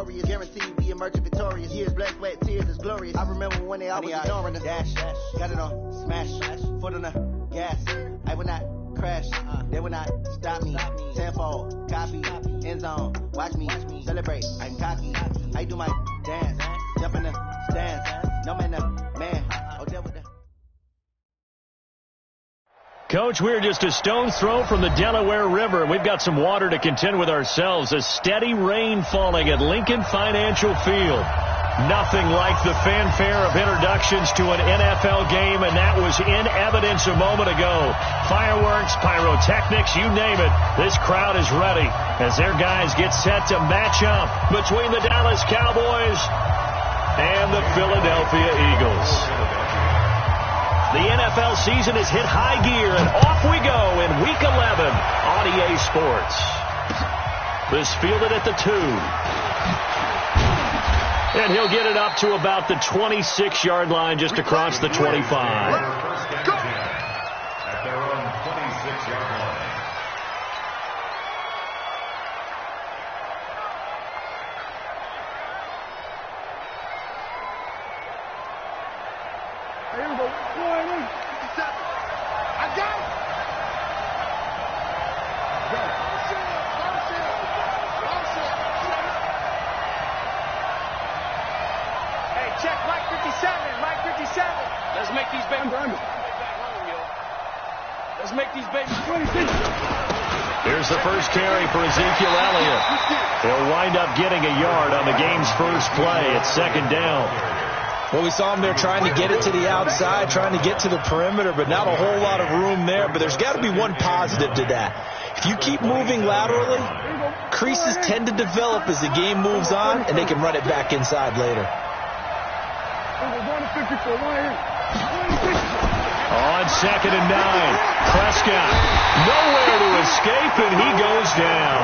warriors. Guaranteed be emerging victorious. Years, blood, sweat, tears is glorious. I remember when they always ignoring us. Dash, got it on, smash, foot on the gas. I will not crash, they will not stop me. Tenfold, copy, end zone, watch me celebrate. I'm cocky, I do my dance, jump in the stands. No man, man. Oh, devil. Coach, we're just a stone's throw from the Delaware River. We've got some water to contend with ourselves. A steady rain falling at Lincoln Financial Field. Nothing like the fanfare of introductions to an NFL game, and that was in evidence a moment ago. Fireworks, pyrotechnics, you name it. This crowd is ready as their guys get set to match up between the Dallas Cowboys and the Philadelphia Eagles. The NFL season has hit high gear, and off we go in Week 11 on EA Sports. This fielded at the 2. And he'll get it up to about the 26-yard line just across the 25. At their own 26-yard line. Here we go. I got it. Hey, check Mike 57. Mike 57. Let's make these babies. Let's make these babies 26. Here's the first carry for Ezekiel Elliott. He'll wind up getting a yard on the game's first play. It's second down. Well, we saw him there trying to get it to the outside, trying to get to the perimeter, but not a whole lot of room there. But there's got to be one positive to that. If you keep moving laterally, creases tend to develop as the game moves on, and they can run it back inside later. On 2nd and 9, Prescott nowhere to escape, and he goes down.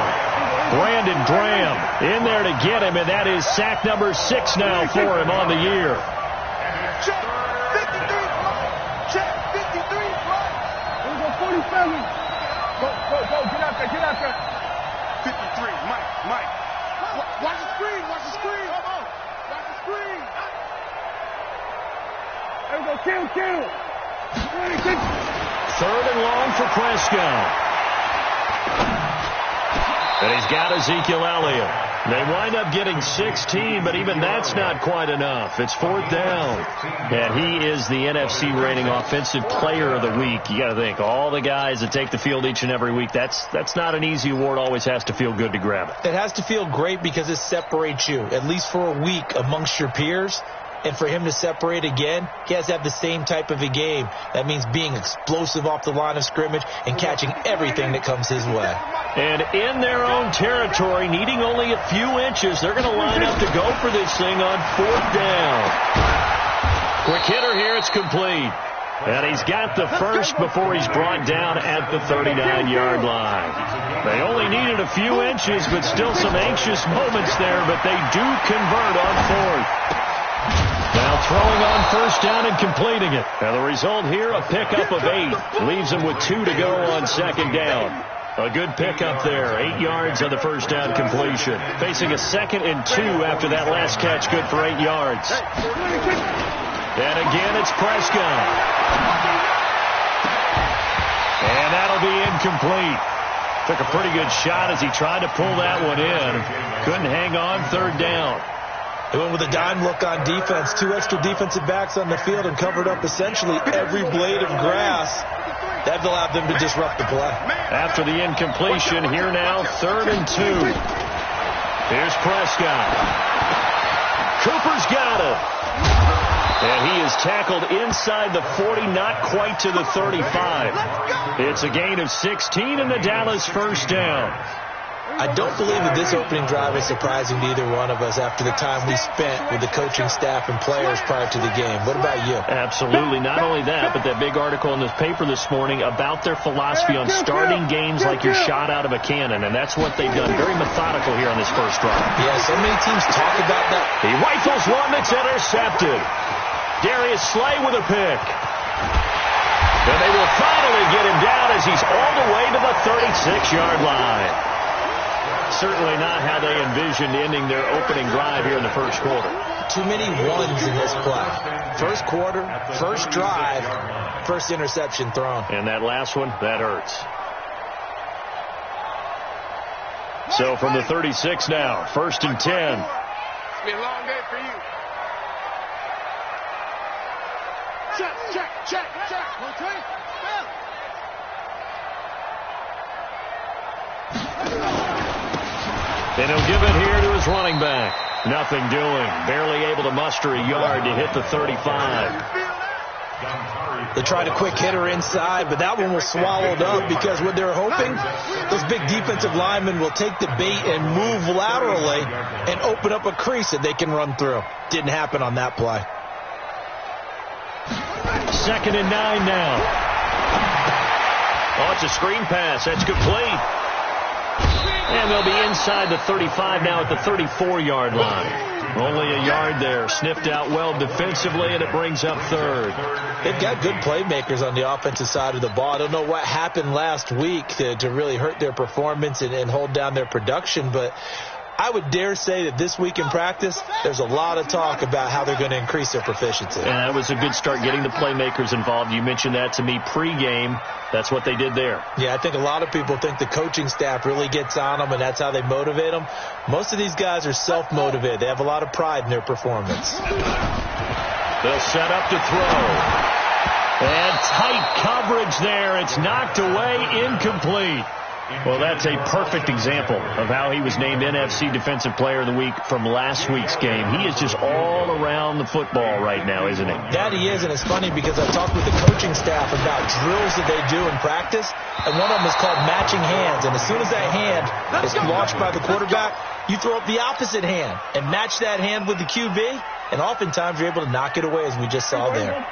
Brandon Graham in there to get him, and that is sack number 6 now for him on the year. Check 53. Check 53. Here we go, 47. Go, get out there. 53, Mike. Watch the screen. Watch the screen. There we go, kill. 3rd and long for Prescott. And he's got Ezekiel Elliott. They wind up getting 16, but even that's not quite enough. It's 4th down. And he is the NFC rating offensive player of the week. You got to think, all the guys that take the field each and every week, that's not an easy award. Always has to feel good to grab it. It has to feel great because it separates you, at least for a week, amongst your peers. And for him to separate again, he has to have the same type of a game. That means being explosive off the line of scrimmage and catching everything that comes his way. And in their own territory, needing only a few inches, they're going to line up to go for this thing on 4th down. Quick hitter here, it's complete. And he's got the first before he's brought down at the 39-yard line. They only needed a few inches, but still some anxious moments there, but they do convert on 4th. Now throwing on 1st down and completing it. And the result here, a pickup of 8. Leaves him with 2 to go on 2nd down. A good pickup there. 8 yards on the 1st down completion. Facing a 2nd and 2 after that last catch. Good for 8 yards. And again, it's Prescott. And that'll be incomplete. Took a pretty good shot as he tried to pull that one in. Couldn't hang on 3rd down. They went with a dime look on defense. 2 extra defensive backs on the field and covered up essentially every blade of grass. That allowed them to disrupt the play. After the incompletion, here now, 3rd and 2. Here's Prescott. Cooper's got it. And he is tackled inside the 40, not quite to the 35. It's a gain of 16 in the Dallas 1st down. I don't believe that this opening drive is surprising to either one of us after the time we spent with the coaching staff and players prior to the game. What about you? Absolutely. Not only that, but that big article in the paper this morning about their philosophy on starting games like you're shot out of a cannon, and that's what they've done. Very methodical here on this first drive. Yeah, so many teams talk about that. He rifles one that's intercepted. Darius Slay with a pick. And they will finally get him down as he's all the way to the 36-yard line. Certainly not how they envisioned ending their opening drive here in the first quarter. Too many ones in this play. First quarter, first drive, first interception thrown. And that last one, that hurts. So from the 36 now, 1st and 10. It's been a long day for you. Check. Okay. And he'll give it here to his running back. Nothing doing. Barely able to muster a yard to hit the 35. They tried a quick hitter inside, but that one was swallowed up because what they're hoping, those big defensive linemen will take the bait and move laterally and open up a crease that they can run through. Didn't happen on that play. 2nd and 9 now. Oh, it's a screen pass. That's complete. And they'll be inside the 35 now at the 34-yard line. Only a yard there. Sniffed out well defensively, and it brings up 3rd. They've got good playmakers on the offensive side of the ball. I don't know what happened last week to really hurt their performance and hold down their production, but I would dare say that this week in practice, there's a lot of talk about how they're going to increase their proficiency. And that was a good start, getting the playmakers involved. You mentioned that to me pregame. That's what they did there. Yeah, I think a lot of people think the coaching staff really gets on them, and that's how they motivate them. Most of these guys are self-motivated. They have a lot of pride in their performance. They'll set up to throw. And tight coverage there. It's knocked away, incomplete. Well, that's a perfect example of how he was named NFC Defensive Player of the Week from last week's game. He is just all around the football right now, isn't he? That he is, and it's funny because I talked with the coaching staff about drills that they do in practice, and one of them is called matching hands. And as soon as that hand is launched by the quarterback, you throw up the opposite hand and match that hand with the QB, and oftentimes you're able to knock it away, as we just saw there.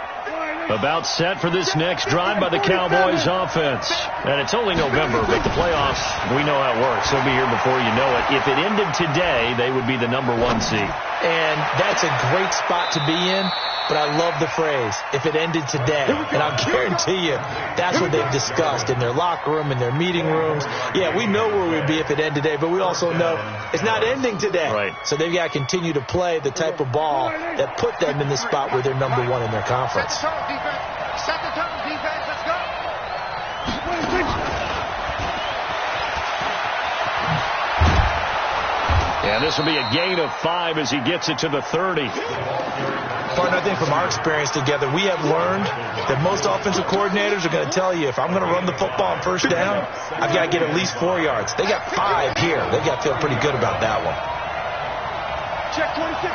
About set for this next drive by the Cowboys offense. And it's only November, but the playoffs, we know how it works. They'll be here before you know it. If it ended today, they would be the #1 seed. And that's a great spot to be in, but I love the phrase, if it ended today. And I'll guarantee you, that's what they've discussed in their locker room, in their meeting rooms. Yeah, we know where we'd be if it ended today, but we also know it's not ending today. Right. So they've got to continue to play the type of ball that put them in the spot where they're #1 in their conference. Set the tone, defense. Let's go. And this will be a gain of 5 as he gets it to the 30. Partner, I think from our experience together, we have learned that most offensive coordinators are going to tell you, if I'm going to run the football on first down, I've got to get at least 4 yards. They got 5 here. They got to feel pretty good about that one. Check 26.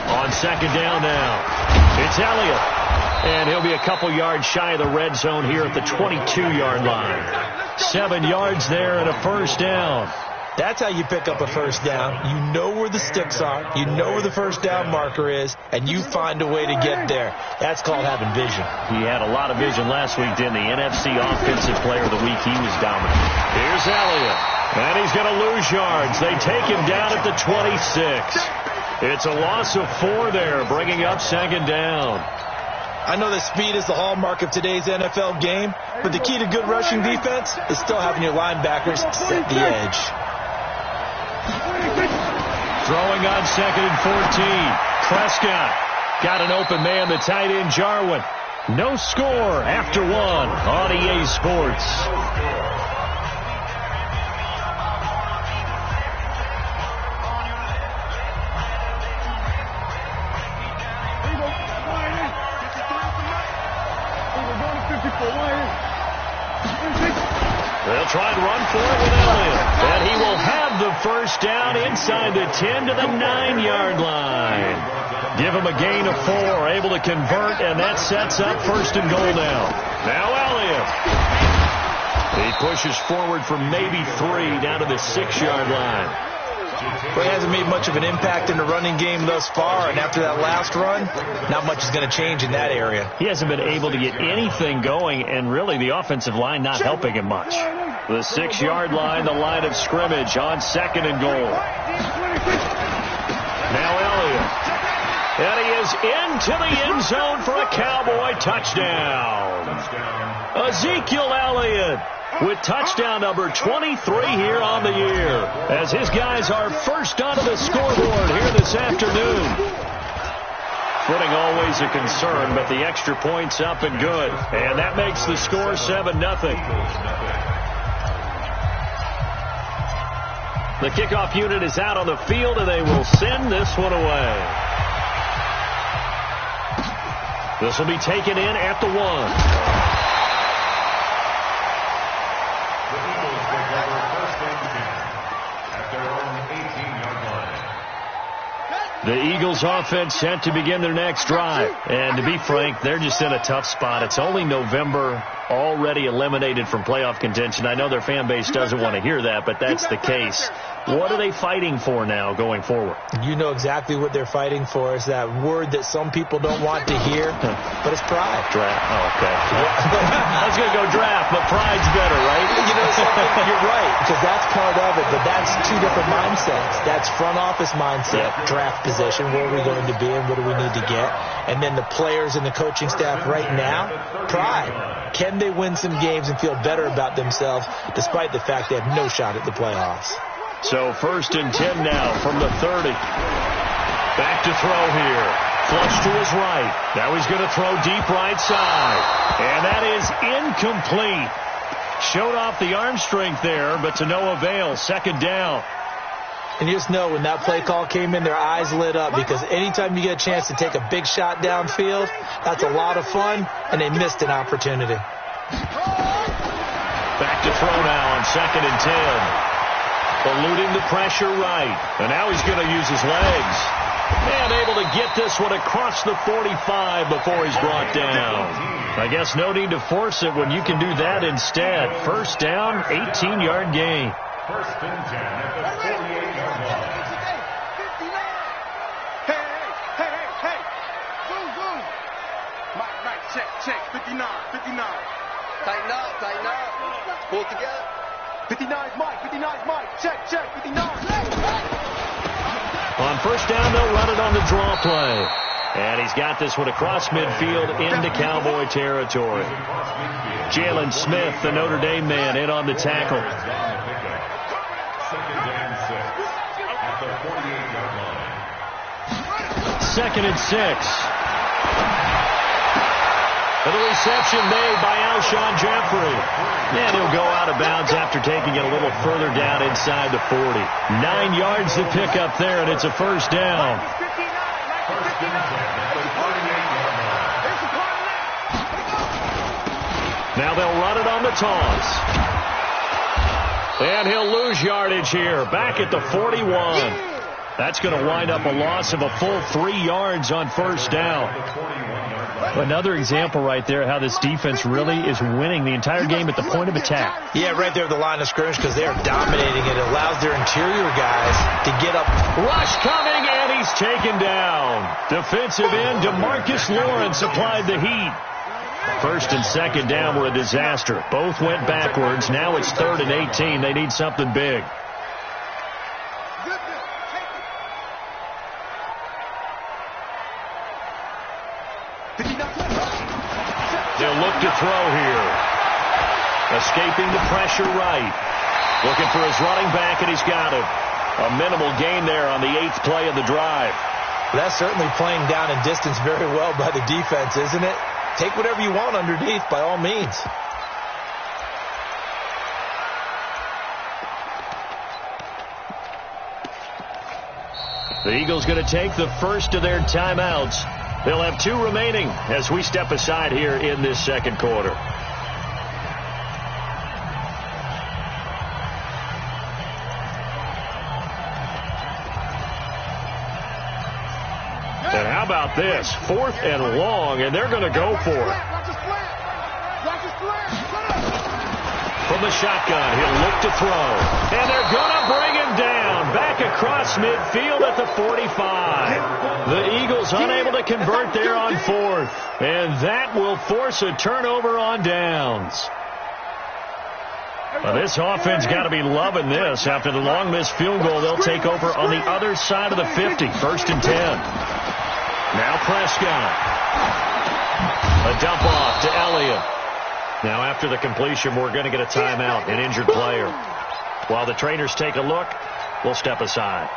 On 2nd down now, it's Elliott. And he'll be a couple yards shy of the red zone here at the 22-yard line. 7 yards there and a first down. That's how you pick up a first down. You know where the sticks are. You know where the first down marker is, and you find a way to get there. That's called having vision. He had a lot of vision last week, didn't he? NFC Offensive Player of the Week. He was dominant. Here's Elliott. And he's going to lose yards. They take him down at the 26. It's a loss of 4 there, bringing up 2nd down. I know that speed is the hallmark of today's NFL game, but the key to good rushing defense is still having your linebackers set the edge. Throwing on 2nd and 14. Prescott got an open man, the tight end Jarwin. No score after 1 on EA Sports. They'll try and run for it with Elliott. And he will have the first down inside the 10 to the 9-yard line. Give him a gain of 4, able to convert, and that sets up 1st and goal now. Now Elliott. He pushes forward for maybe 3 down to the 6-yard line. But he hasn't made much of an impact in the running game thus far, and after that last run, not much is going to change in that area. He hasn't been able to get anything going, and really the offensive line not helping him much. The 6-yard line, the line of scrimmage on 2nd and goal. Now Elliott. And he is into the end zone for a Cowboy touchdown. Ezekiel Elliott with touchdown number 23 here on the year, as his guys are first onto the scoreboard here this afternoon. Footing always a concern, but the extra point's up and good. And that makes the score 7-0. The kickoff unit is out on the field, and they will send this one away. This will be taken in at the 1. The Eagles offense set to begin their next drive. And to be frank, they're just in a tough spot. It's only November, already eliminated from playoff contention. I know their fan base doesn't want to hear that, but that's the case. What are they fighting for now going forward? You know exactly what they're fighting for. It's that word that some people don't want to hear, but it's pride. Draft. Oh, okay. I was going to go draft, but pride's better, right? You know something? You're right, because that's part of it, but that's two different mindsets. That's front office mindset, draft position, where are we going to be and what do we need to get? And then the players and the coaching staff right now, pride. Can they win some games and feel better about themselves despite the fact they have no shot at the playoffs? So 1st and 10 now from the 30. Back to throw here. Flush to his right. Now he's going to throw deep right side. And that is incomplete. Showed off the arm strength there, but to no avail. 2nd down. And you just know when that play call came in, their eyes lit up, because anytime you get a chance to take a big shot downfield, that's a lot of fun, and they missed an opportunity. Back to throw now on 2nd and 10. Eluding the pressure right. And now he's going to use his legs. And able to get this one across the 45 before he's brought down. I guess no need to force it when you can do that instead. 1st down, 18-yard gain. 1st and 10 at the 48-yard line. Hey. Boom. Mike, check. 59. Tighten up. Pull it together. 59's Mike. Check. 59. On 1st down, they'll run it on the draw play. And he's got this one across midfield into Cowboy territory. Jalen Smith, the Notre Dame man, in on the tackle. 2nd and 6. And the reception made by Alshon Jeffrey. And he'll go out of bounds after taking it a little further down inside the 40. 9 yards to pick up there, and it's a 1st down. Now they'll run it on the toss. And he'll lose yardage here, back at the 41. That's going to wind up a loss of a full 3 yards on 1st down. Another example right there how this defense really is winning the entire game at the point of attack. Yeah, right there at the line of scrimmage, because they are dominating it. It allows their interior guys to get up. Rush coming, and he's taken down. Defensive end DeMarcus Lawrence applied the heat. 1st and 2nd down were a disaster. Both went backwards. Now it's 3rd and 18. They need something big. They'll look to throw here. Escaping the pressure right. Looking for his running back, and he's got him. A minimal gain there on the 8th play of the drive. That's certainly playing down in distance very well by the defense, isn't it? Take whatever you want underneath, by all means. The Eagles going to take the first of their timeouts. They'll have 2 remaining as we step aside here in this 2nd quarter. And how about this? 4th and long, and they're going to go for it. From the shotgun, he'll look to throw. And they're going to bring him down. Back across midfield at the 45. The Eagles unable to convert there on 4th. And that will force a turnover on downs. Well, this offense got to be loving this. After the long missed field goal, they'll take over on the other side of the 50. 1st and 10. Now Prescott. A dump off to Elliott. Now after the completion, we're going to get a timeout, an injured player. While the trainers take a look, we'll step aside.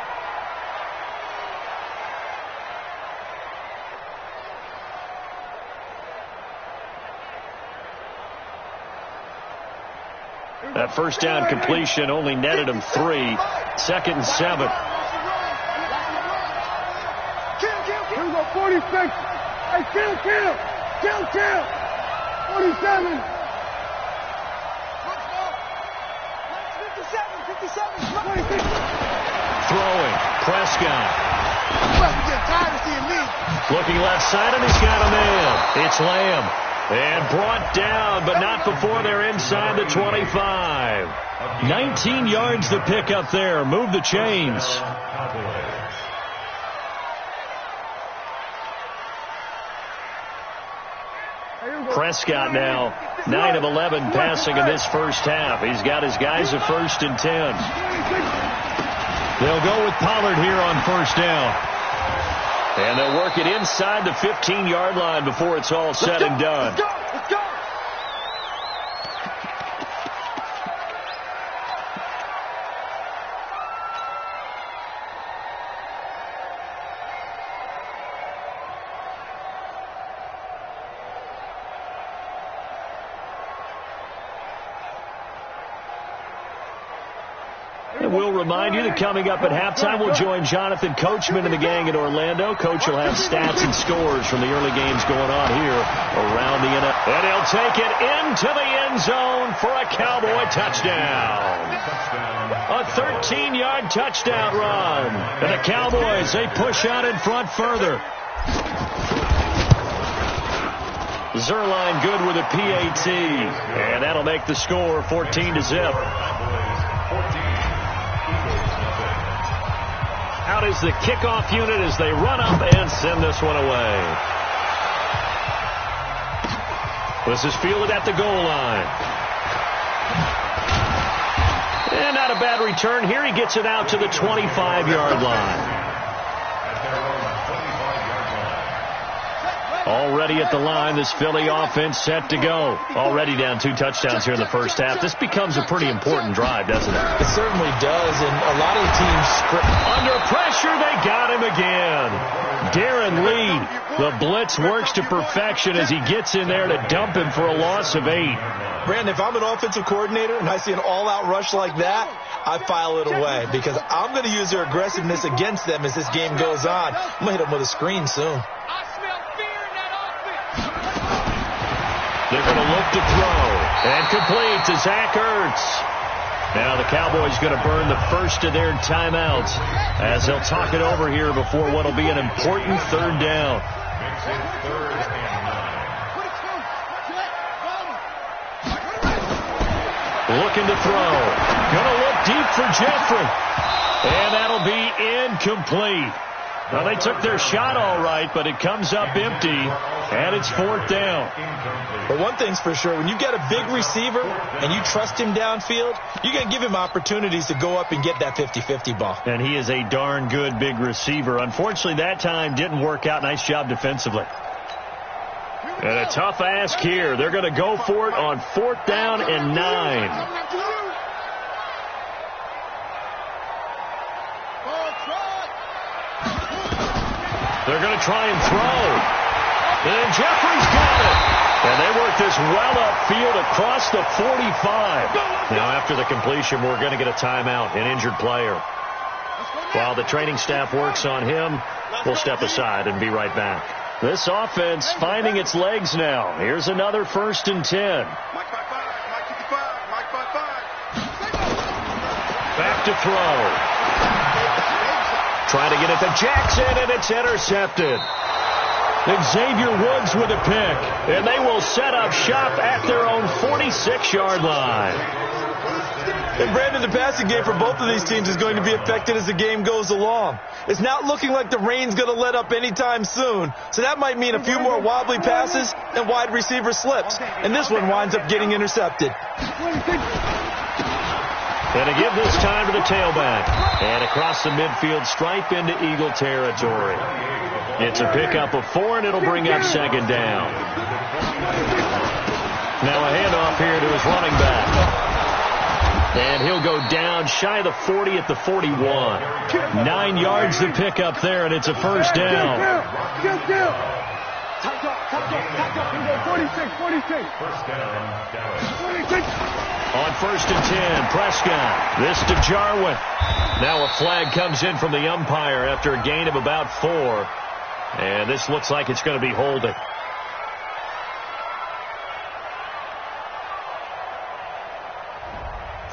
That first down completion only netted him 3. 2nd and 7. Here we go, 46. Hey, kill. 47. 57. Throwing. Prescott. Looking left side, and he's got a man. It's Lamb. And brought down, but not before they're inside the 25. 19 yards to pick up there. Move the chains. Prescott now 9 of 11 passing in this first half. He's got his guys at 1st and 10. They'll go with Pollard here on first down. And they'll work it inside the 15-yard line before it's all said and done. Let's go. And we'll remind you that coming up at halftime, we'll join Jonathan Coachman and the gang in Orlando. Coach will have stats and scores from the early games going on here around the NFL. And he'll take it into the end zone for a Cowboy touchdown. A 13-yard touchdown run. And the Cowboys, they push out in front further. Zerline good with a PAT. And that'll make the score 14-0. Out is the kickoff unit as they run up and send this one away. This is fielded at the goal line. And not a bad return here. He gets it out to the 25-yard line. Already at the line, this Philly offense set to go. Already down 2 touchdowns here in the first half. This becomes a pretty important drive, doesn't it? It certainly does, and a lot of the teams... Under pressure, they got him again. Darren Lee, the blitz works to perfection as he gets in there to dump him for a loss of 8. Brandon, if I'm an offensive coordinator and I see an all-out rush like that, I file it away because I'm going to use their aggressiveness against them as this game goes on. I'm going to hit them with a screen soon. They're going to look to throw. And complete to Zach Ertz. Now the Cowboys going to burn the first of their timeouts as they'll talk it over here before what will be an important 3rd down. Looking to throw. Going to look deep for Jeffrey. And that'll be incomplete. Well, they took their shot all right, but it comes up empty, and it's 4th down. But one thing's for sure, when you get a big receiver and you trust him downfield, you're going to give him opportunities to go up and get that 50-50 ball. And he is a darn good big receiver. Unfortunately, that time didn't work out. Nice job defensively. And a tough ask here. They're going to go for it on 4th down and 9. They're going to try and throw. And Jeffrey's got it. And they work this well upfield across the 45. Now, after the completion, we're going to get a timeout, an injured player. While the training staff works on him, we'll step aside and be right back. This offense finding its legs now. Here's another 1st and 10. Back to throw. Trying to get it to Jackson, and it's intercepted. Xavier Woods with a pick, and they will set up shop at their own 46-yard line. And Brandon, the passing game for both of these teams is going to be affected as the game goes along. It's not looking like the rain's going to let up anytime soon, so that might mean a few more wobbly passes and wide receiver slips. And this one winds up getting intercepted. And to give this time to the tailback. And across the midfield stripe into Eagle territory. It's a pickup of 4, and it'll bring up second down. Now a handoff here to his running back. And he'll go down shy of the 40 at the 41. 9 yards to pick up there, and it's a first down. Top up. 46. First down, Dallas. On 1st and 10, Prescott. This to Jarwin. Now a flag comes in from the umpire after a gain of about 4. And this looks like it's going to be holding.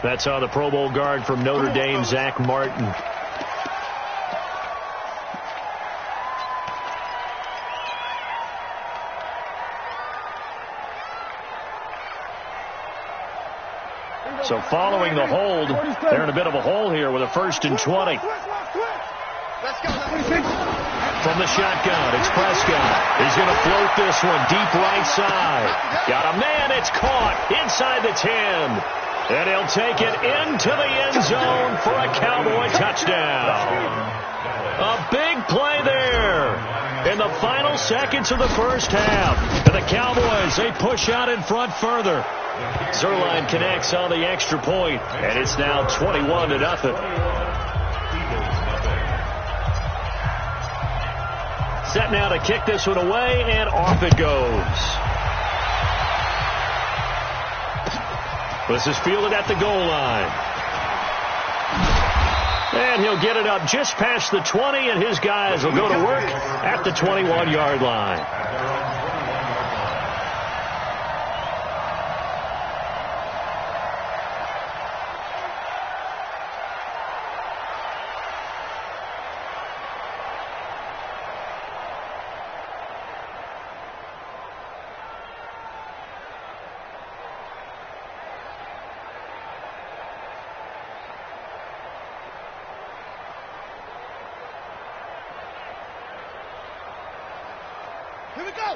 That's on the Pro Bowl guard from Notre Dame, Zach Martin. So following the hold, they're in a bit of a hole here with a 1st and 20. From the shotgun, it's Prescott. He's going to float this one deep right side. Got a man, it's caught inside the 10. And he'll take it into the end zone for a Cowboy touchdown. A big play there in the final seconds of the first half. And the Cowboys, they push out in front further. Zerline connects on the extra point, and it's now 21-0. Set now to kick this one away, and off it goes. This is fielded at the goal line. And he'll get it up just past the 20, and his guys will go to work at the 21-yard line.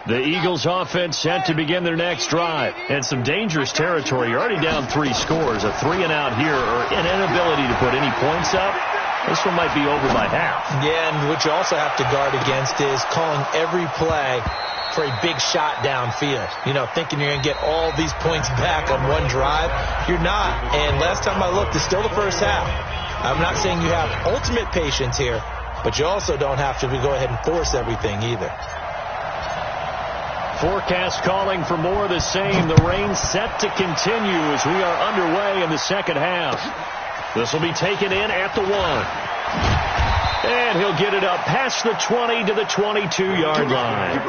The Eagles offense set to begin their next drive. And some dangerous territory. You're already down 3 scores. A 3-and-out here or an inability to put any points up. This one might be over by half. Yeah, and what you also have to guard against is calling every play for a big shot downfield. You know, thinking you're going to get all these points back on one drive. You're not. And last time I looked, it's still the first half. I'm not saying you have ultimate patience here, but you also don't have to go ahead and force everything either. Forecast calling for more of the same. The rain set to continue as we are underway in the second half. This will be taken in at the 1. And he'll get it up past the 20 to the 22-yard line.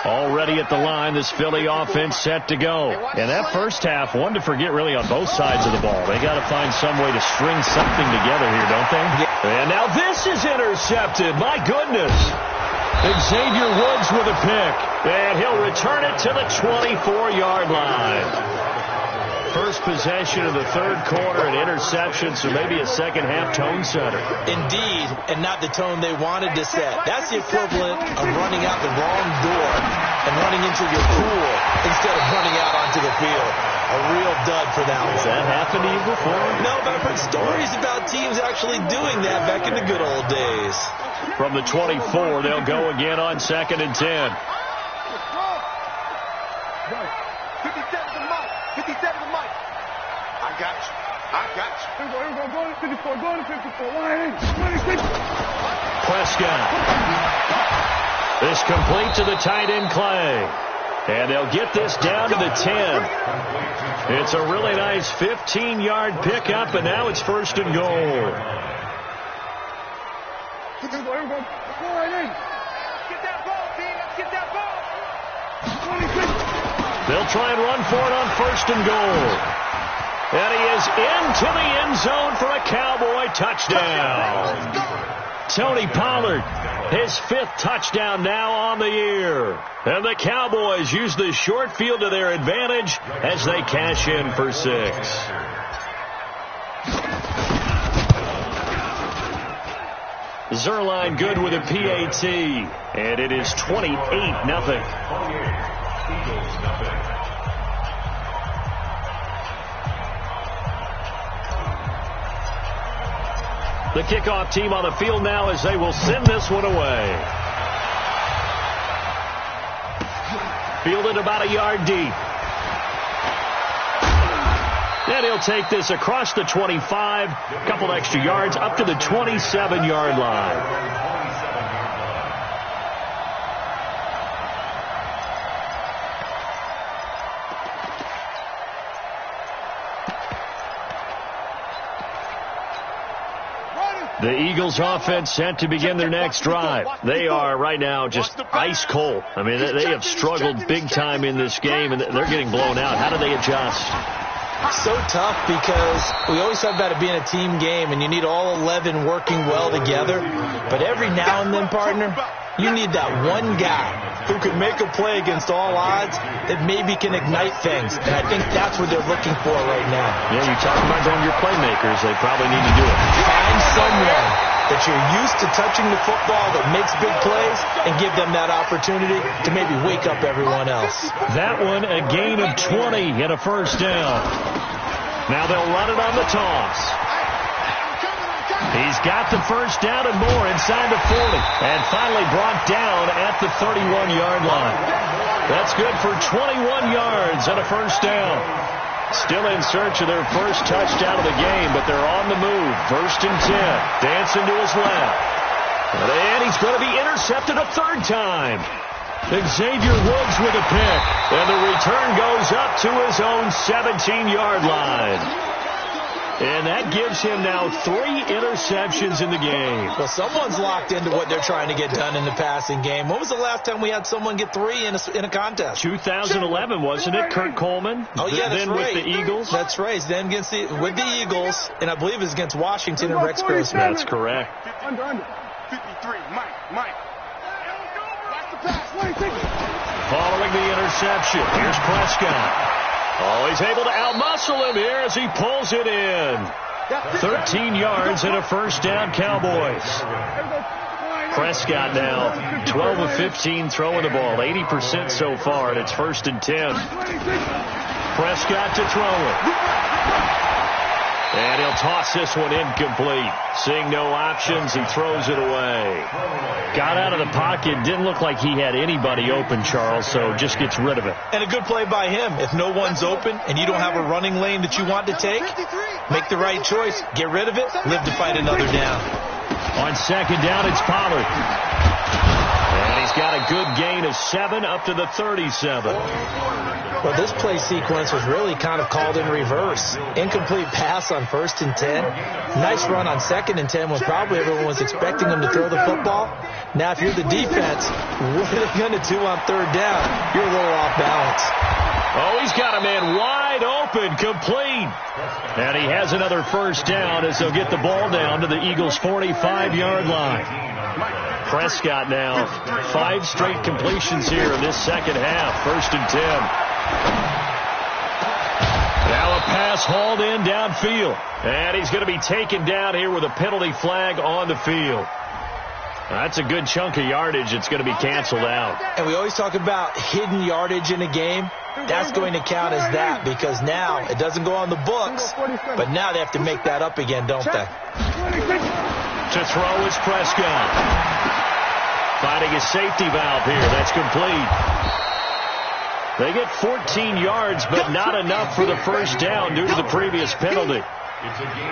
Already at the line, this Philly offense set to go. And that first half, one to forget really on both sides of the ball. They got to find some way to string something together here, don't they? And now this is intercepted. My goodness. Xavier Woods with a pick. And he'll return it to the 24-yard line. First possession of the third quarter, an interception, so maybe a second-half tone setter. Indeed, and not the tone they wanted to set. That's the equivalent of running out the wrong door and running into your pool instead of running out onto the field. A real dud for that one. Has that happened to you before? No, but I've heard stories about teams actually doing that back in the good old days. From the 24, they'll go again on 2nd and 10. 57 to Mike. I got you. Go to 54. Go to 54. 180. Prescott. This complete to the tight end Clay. And they'll get this down to the 10. It's a really nice 15-yard pickup, and now it's 1st and goal. Get that ball, team. Let's get that ball. 26. They'll try and run for it on 1st and goal. And he is into the end zone for a Cowboy touchdown. Tony Pollard, his 5th touchdown now on the year. And the Cowboys use the short field to their advantage as they cash in for 6. Zerline good with a PAT. And it is 28-0. Eagles nothing. The kickoff team on the field now as they will send this one away. Fielded about a yard deep. And he'll take this across the 25, a couple extra yards up to the 27-yard line. The Eagles offense set to begin their next drive. They are right now just ice cold. I mean, they have struggled big time in this game, and they're getting blown out. How do they adjust? So tough because we always talk about it being a team game, and you need all 11 working well together. But every now and then, partner, you need that one guy who can make a play against all odds that maybe can ignite things. And I think that's what they're looking for right now. Yeah, you talk about going your playmakers. They probably need to do it. Find someone that you're used to touching the football that makes big plays and give them that opportunity to maybe wake up everyone else. That one, a gain of 20 and a first down. Now they'll run it on the toss. He's got the first down and more inside the 40. And finally brought down at the 31-yard line. That's good for 21 yards and a first down. Still in search of their first touchdown of the game, but they're on the move. First and 10. Dancing to his left. And he's going to be intercepted a third time. Xavier Woods with a pick. And the return goes up to his own 17-yard line. And that gives him now 3 interceptions in the game. Well, someone's locked into what they're trying to get done in the passing game. When was the last time we had someone get 3 in a contest? 2011, wasn't it? Kurt Coleman? Oh, yeah, that's then right. With the Eagles? That's right. Then with the Eagles, and I believe it's against Washington and Rex Grossman. That's correct. Under. 53. Mike. Watch the pass. Following the interception, here's Prescott. Oh, he's able to outmuscle him here as he pulls it in. 13 yards and a first down, Cowboys. Prescott now 12 of 15 throwing the ball, 80% so far, and it's first and 10. Prescott to throw it. And he'll toss this one incomplete. Seeing no options, he throws it away. Got out of the pocket. Didn't look like he had anybody open, Charles, so just gets rid of it. And a good play by him. If no one's open and you don't have a running lane that you want to take, make the right choice. Get rid of it. Live to fight another down. On second down, it's Pollard. And he's got a good gain of 7 up to the 37. Well, this play sequence was really kind of called in reverse. Incomplete pass on first and 10. Nice run on second and 10 when probably everyone was expecting him to throw the football. Now, if you're the defense, what are they going to do on third down? You're a little off balance. Oh, he's got a man wide open, complete. And he has another first down as they'll get the ball down to the Eagles' 45-yard line. Prescott now 5 straight completions here in this second half. First and 10. Now a pass hauled in downfield. And he's going to be taken down here with a penalty flag on the field. That's a good chunk of yardage. It's going to be canceled out. And we always talk about hidden yardage in a game. That's going to count as that because now it doesn't go on the books, but now they have to make that up again, don't they? To throw is Prescott. Finding a safety valve here. That's complete. They get 14 yards, but not enough for the first down due to the previous penalty.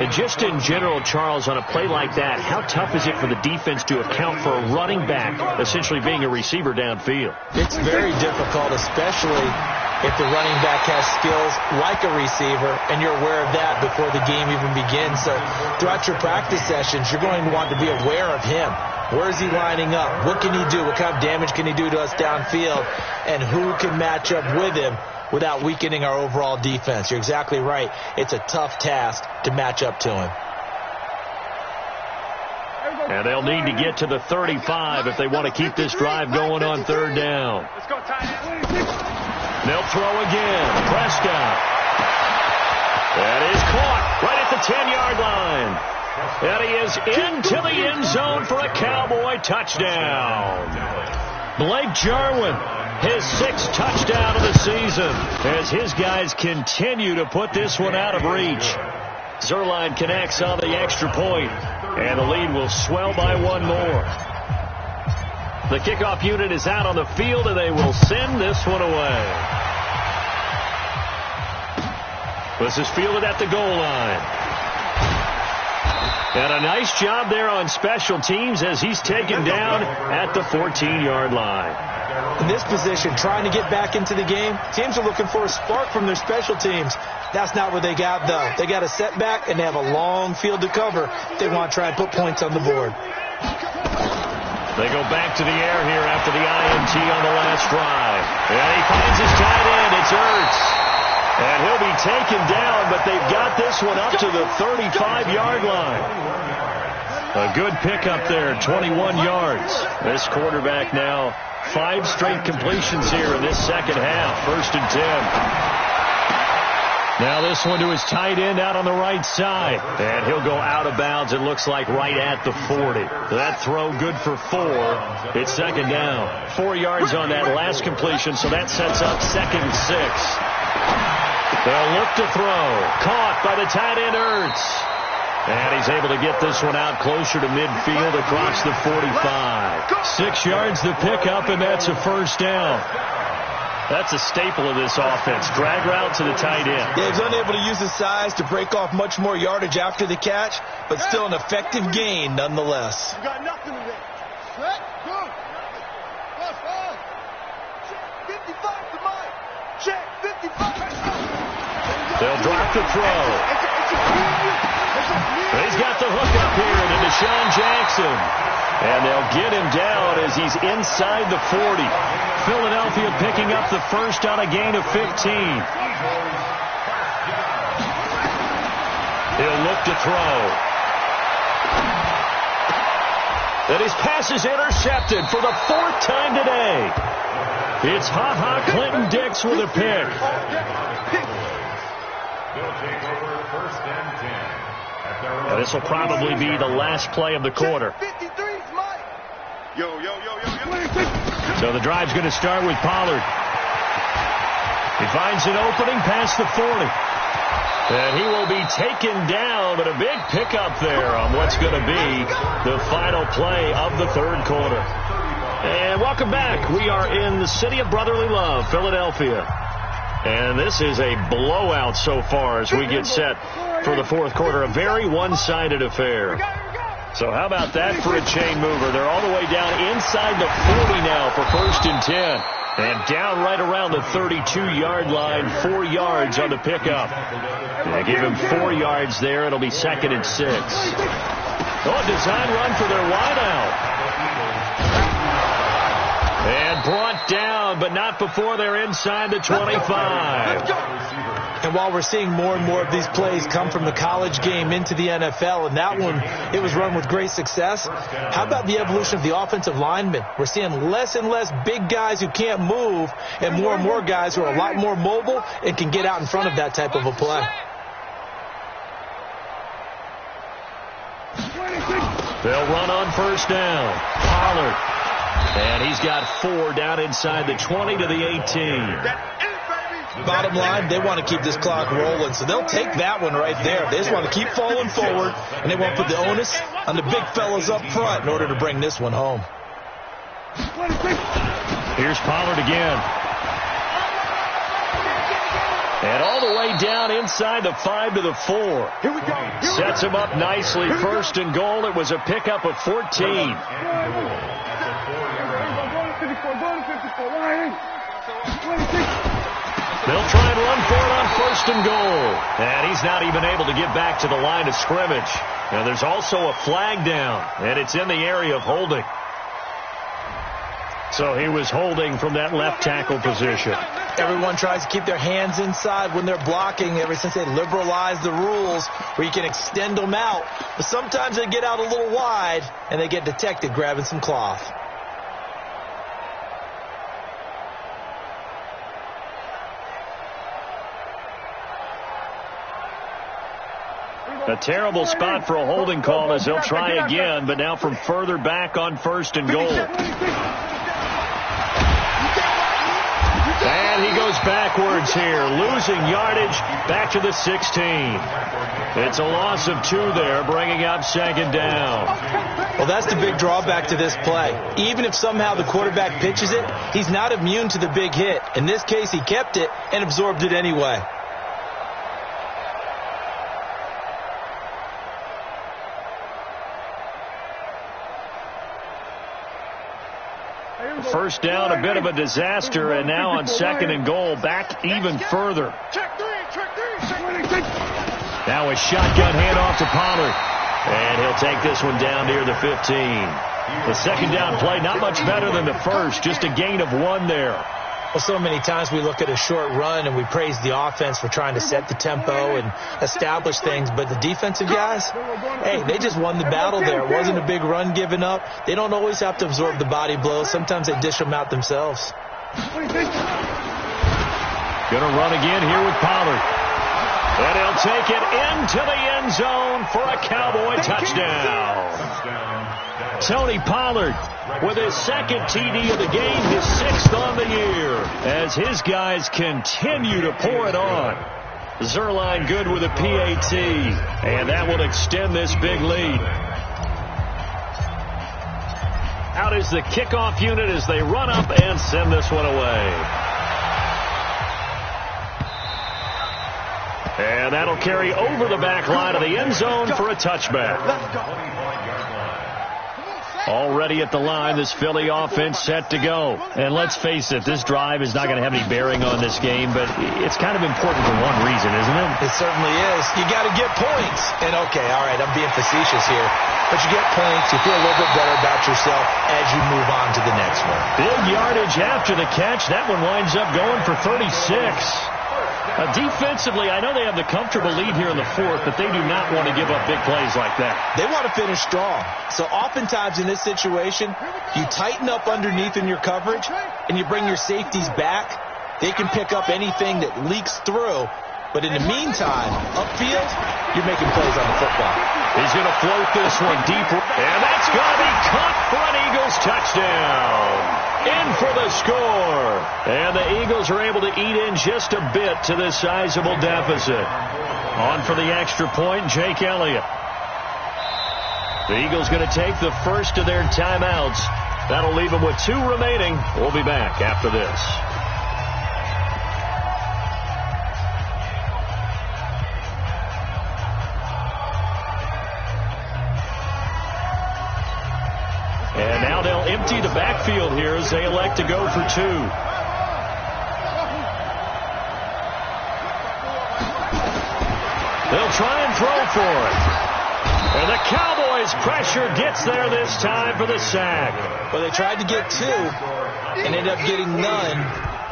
And just in general, Charles, on a play like that, how tough is it for the defense to account for a running back essentially being a receiver downfield? It's very difficult, especially if the running back has skills like a receiver, and you're aware of that before the game even begins. So throughout your practice sessions, you're going to want to be aware of him. Where is he lining up? What can he do? What kind of damage can he do to us downfield? And who can match up with him without weakening our overall defense? You're exactly right. It's a tough task to match up to him. And they'll need to get to the 35 if they want to keep this drive going on third down. They'll throw again. Prescott. That is caught right at the 10-yard line. And he is into the end zone for a Cowboy touchdown. Blake Jarwin his 6th touchdown of the season as his guys continue to put this one out of reach. Zuerlein connects on the extra point, and the lead will swell by one more. The kickoff unit is out on the field, and they will send this one away. This is fielded at the goal line. And a nice job there on special teams as he's taken down at the 14-yard line. In this position, trying to get back into the game, teams are looking for a spark from their special teams. That's not what they got, though. They got a setback, and they have a long field to cover. They want to try and put points on the board. They go back to the air here after the INT on the last drive. And he finds his tight end. It's Ertz. And he'll be taken down, but they've got this one up to the 35-yard line. A good pickup there, 21 yards. This quarterback now 5 straight completions here in this second half. 1st and 10. Now this one to his tight end out on the right side. And he'll go out of bounds, it looks like, right at the 40. That throw good for 4. It's second down. 4 yards on that last completion, so that sets up 2nd and 6. They'll look to throw. Caught by the tight end, Ertz. And he's able to get this one out closer to midfield across the 45. 6 yards the pickup, and that's a 1st down. That's a staple of this offense. Drag route to the tight end. Yeah, he's unable to use his size to break off much more yardage after the catch, but still an effective gain nonetheless. You got nothing in there. Set, go. Plus 5. Check 55 to Mike. Check 55. They'll drop the throw. He's got the hook up here to Deshaun Jackson. And they'll get him down as he's inside the 40. Philadelphia picking up the first on a gain of 15. He'll look to throw. And his pass is intercepted for the 4th time today. It's Ha-Ha Clinton Dix with a pick. And this will probably be the last play of the quarter. So the drive's going to start with Pollard. He finds an opening past the 40. And he will be taken down, but a big pickup there on what's going to be the final play of the 3rd quarter. And welcome back. We are in the city of brotherly love, Philadelphia. And this is a blowout so far as we get set for the 4th quarter. A very one-sided affair. So how about that for a chain mover? They're all the way down inside the 40 now for 1st and 10. And down right around the 32-yard line, 4 yards on the pickup. They give him 4 yards there. It'll be 2nd and 6. Oh, a design run for their wideout. And brought down, but not before they're inside the 25. And while we're seeing more and more of these plays come from the college game into the NFL, and that one, it was run with great success, how about the evolution of the offensive linemen? We're seeing less and less big guys who can't move and more guys who are a lot more mobile and can get out in front of that type of a play. They'll run on 1st down. Pollard. And he's got 4 down inside the 20 to the 18. Bottom line, they want to keep this clock rolling, so they'll take that one right there. They just want to keep falling forward, and they want to put the onus on the big fellas up front in order to bring this one home. Here's Pollard again. And all the way down inside the 5 to the 4. Here we go. Sets him up nicely. 1st and goal. It was a pickup of 14. They'll try and run for it on 1st and goal. And he's not even able to get back to the line of scrimmage. And there's also a flag down. And it's in the area of holding. So he was holding from that left tackle position. Everyone tries to keep their hands inside when they're blocking ever since they liberalized the rules where you can extend them out. But sometimes they get out a little wide and they get detected grabbing some cloth. A terrible spot for a holding call as they'll try again, but now from further back on 1st and goal. And he goes backwards here, losing yardage back to the 16. It's a loss of 2 there, bringing up 2nd down. Well, that's the big drawback to this play. Even if somehow the quarterback pitches it, he's not immune to the big hit. In this case, he kept it and absorbed it anyway. First down, a bit of a disaster, and now on 2nd and goal, back even further. Now a shotgun handoff to Pollard, and he'll take this one down near the 15. The 2nd down play, not much better than the first, just a gain of 1 there. Well, so many times we look at a short run and we praise the offense for trying to set the tempo and establish things, but the defensive guys, hey, they just won the battle there. It wasn't a big run given up. They don't always have to absorb the body blows. Sometimes they dish them out themselves. Gonna run again here with Pollard. And he'll take it into the end zone for a Cowboy touchdown. Tony Pollard with his 2nd TD of the game, his 6th on the year, as his guys continue to pour it on. Zerline good with a PAT, and that will extend this big lead. Out is the kickoff unit as they run up and send this one away. And that'll carry over the back line of the end zone for a touchback. Already at the line, this Philly offense set to go. And let's face it, this drive is not going to have any bearing on this game, but it's kind of important for one reason, isn't it? It certainly is. You got to get points. And okay, all right, I'm being facetious here, but you get points, you feel a little bit better about yourself as you move on to the next one. Big yardage after the catch. That one winds up going for 36. Defensively, I know they have the comfortable lead here in the 4th, but they do not want to give up big plays like that. They want to finish strong. So oftentimes in this situation, you tighten up underneath in your coverage, and you bring your safeties back. They can pick up anything that leaks through. But in the meantime, upfield, you're making plays on the football. He's going to float this one deep, and that's going to be caught for an Eagles touchdown. In for the score. And the Eagles are able to eat in just a bit to this sizable deficit. On for the extra point, Jake Elliott. The Eagles going to take the first of their timeouts. That'll leave them with 2 remaining. We'll be back after this. And now they'll empty the backfield here as they elect to go for 2. They'll try and throw for it. And the Cowboys' pressure gets there this time for the sack. Well, they tried to get 2 and ended up getting none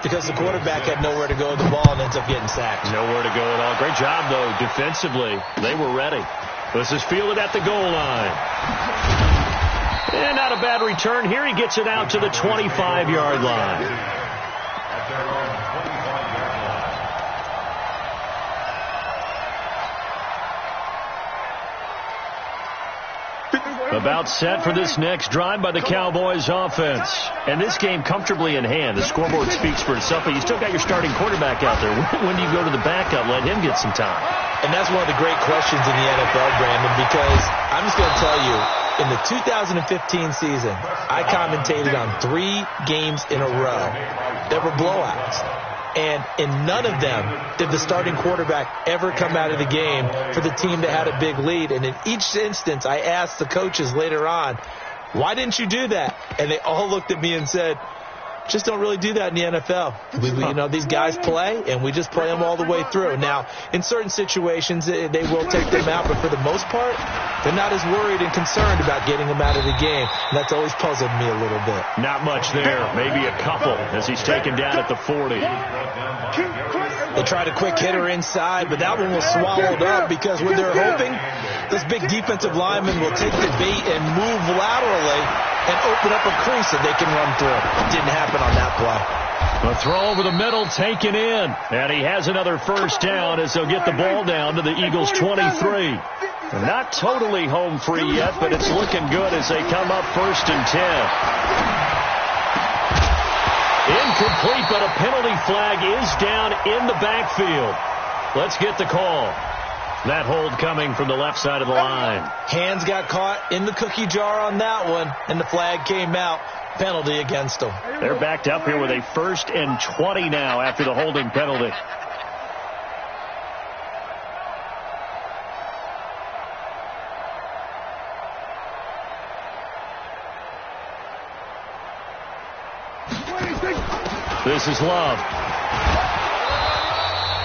because the quarterback had nowhere to go with the ball and ends up getting sacked. Nowhere to go at all. Great job, though, defensively. They were ready. This is fielded at the goal line. And not a bad return here. He gets it out to the 25-yard line. About set for this next drive by the Cowboys offense. And this game comfortably in hand. The scoreboard speaks for itself, but you still got your starting quarterback out there. When do you go to the backup? Let him get some time. And that's one of the great questions in the NFL, Brandon, because I'm just going to tell you, in the 2015 season, I commentated on 3 games in a row that were blowouts. And in none of them did the starting quarterback ever come out of the game for the team that had a big lead. And in each instance, I asked the coaches later on, why didn't you do that? And they all looked at me and said, just don't really do that in the NFL. You know, these guys play, and we just play them all the way through. Now, in certain situations, they will take them out, but for the most part, they're not as worried and concerned about getting them out of the game. And that's always puzzled me a little bit. Not much there. Maybe a couple as he's taken down at the 40. They tried a quick hitter inside, but that one was swallowed up because when they're hoping, this big defensive lineman will take the bait and move laterally and open up a crease that they can run through. It didn't happen on that play. The throw over the middle taken in. And he has another first down as they'll get the ball down to the Eagles' 23. Not totally home free yet, but it's looking good as they come up 1st and 10. In incomplete, but a penalty flag is down in the backfield. Let's get the call. That hold coming from the left side of the line. Hands got caught in the cookie jar on that one, and the flag came out. Penalty against them. They're backed up here with a 1st and 20 now after the holding penalty. This is Love.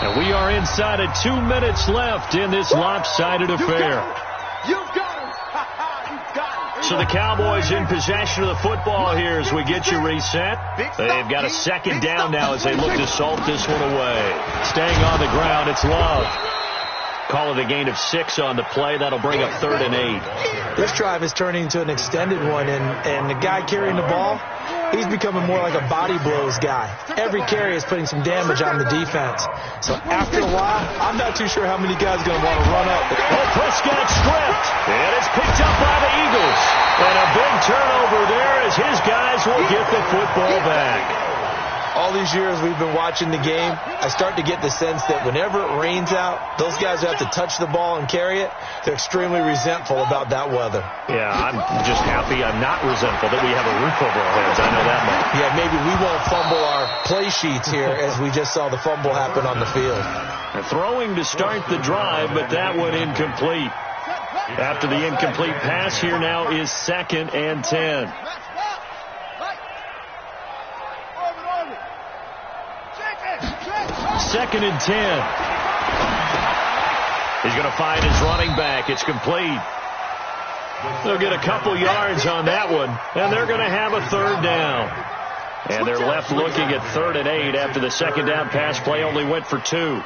And we are inside of 2 minutes left in this lopsided affair. So the Cowboys in possession of the football here as we get you reset. They've got a 2nd down now as they look to salt this one away. Staying on the ground, it's Love. Call it a gain of 6 on the play. That'll bring up 3rd and 8. This drive is turning into an extended one, and the guy carrying the ball, he's becoming more like a body blows guy. Every carry is putting some damage on the defense. So after a while, I'm not too sure how many guys are going to want to run up. Oh, Prescott stripped, and it's picked up by the Eagles. And a big turnover there as his guys will get the football back. All these years we've been watching the game, I start to get the sense that whenever it rains out, those guys who have to touch the ball and carry it, they're extremely resentful about that weather. Yeah, I'm just happy I'm not resentful that we have a roof over our heads. I know that much. Yeah, maybe we won't fumble our play sheets here as we just saw the fumble happen on the field. Throwing to start the drive, but that one incomplete. After the incomplete pass, here now is 2nd and 10. 2nd and 10. He's going to find his running back. It's complete. They'll get a couple yards on that one, and they're going to have a 3rd down. And they're left looking at 3rd and 8 after the 2nd down pass play only went for 2.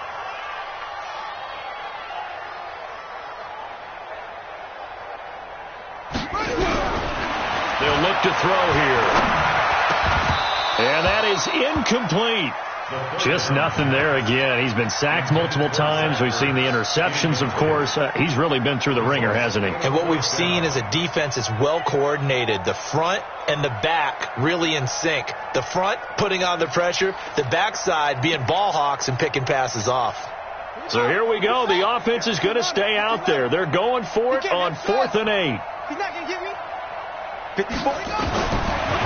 They'll look to throw here. And that is incomplete. Just nothing there again. He's been sacked multiple times. We've seen the interceptions, of course. He's really been through the ringer, hasn't he? And what we've seen is a defense that's well coordinated. The front and the back really in sync. The front putting on the pressure, the backside being ball hawks and picking passes off. So here we go. The offense is going to stay out there. They're going for it on 4th and 8. He's not going to get me. 54.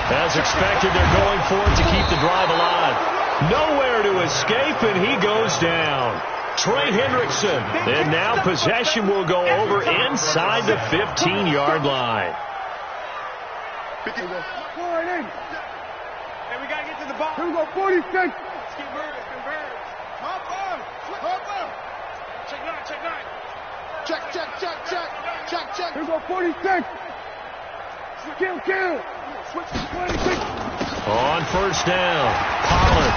As expected, they're going for it to keep the drive alive. Nowhere to escape, and he goes down. Trey Hendrickson. And now possession will go over inside the 15-yard line. Hey, we got to get to the ball. Here we go, 46. Let's get moving. Converge. Hop on. Check 9. Check. Here we go, 46. Kill. Switch to 26. On 1st down, Pollard.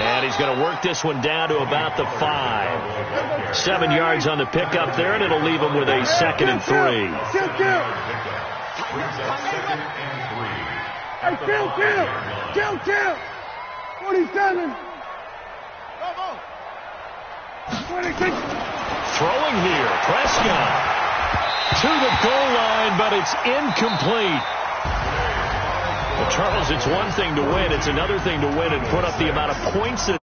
And he's going to work this one down to about the 5. 7 yards on the pickup there, and it'll leave him with a 2nd and 3. Kill. 47. 26. Throwing here, Prescott. To the goal line, but it's incomplete. Well, Charles, it's one thing to win. It's another thing to win and put up the amount of points that